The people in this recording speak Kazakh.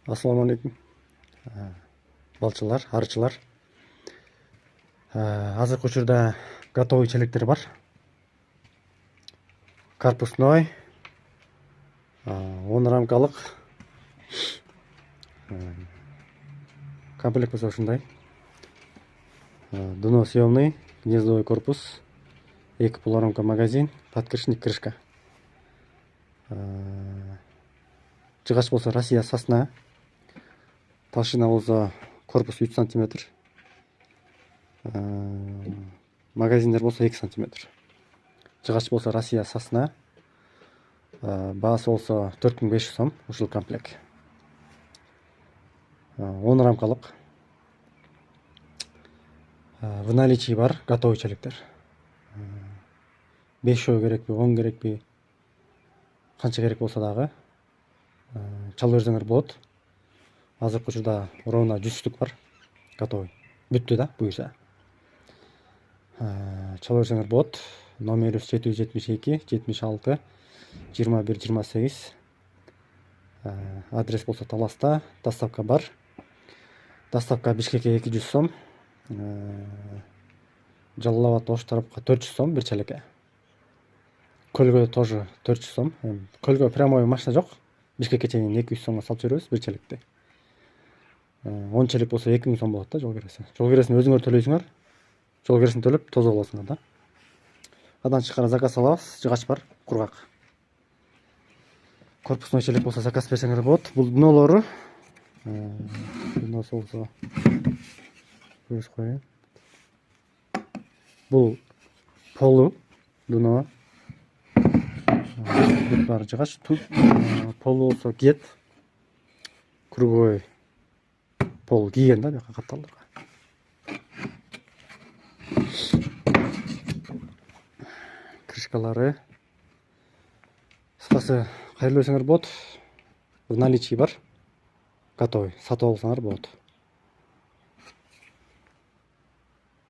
Ассаламу алейкум. Балчылар, арчылар. Азыркы учурда готовый челектер бар. Корпусной, 10 рамкалык комплект болсо ушундай. Дно съемный, гнездовой корпус, 2 полурамка магазин, подкрышник, крышка. Жыгач болсо Россия сосна. Толщина болсо корпус 3 сантиметр. Магазиндер болсо 2 сантиметр. Жыгач болсо Россия сосна. Баасы болсо 4500 сом ушул комплект. 10 рамкалык. В наличии бар готовый челектер. 5 керекпи, 10 керекпи, канча керек болсо дагы чалып берсеңер болот. Азыркы учурда ровно 100 штук бар. Готовый. Бүттү да, буюрса. Чалып берсеңер болот. Номери 772 76 21 28. Адрес болсо Таласта. Доставка бар. Доставка Бишкекке 200 сом. Жалал Абад ош тарапка 400 сом бир челекке. Көлгө тоже 400 сом. Көлгө прямой машина жок. Бишкекке чейин 200 сомго салып жиберебиз бир челекти. 10 челек болсо 2000 сом болот да жол киресин. Жол киресин өзүңөр төлөйсүңөр. Жол киресин төлөп тозо болосуңар да. Адан тышкары заказ алабыз. Жыгач бар, кургак. Корпусной челек болсо заказ берсеңер болот. Бул днолору. Дносы болсо көз коеюн. Бул полу дно. Бул бар жыгач. Полу болсо киет. Круговой пол кийген да бияка капталдырга. Крышкалары. Кыскасы кайрылып берсеңер болот. В наличии бар. Готовый. Сатып алсаңар болот.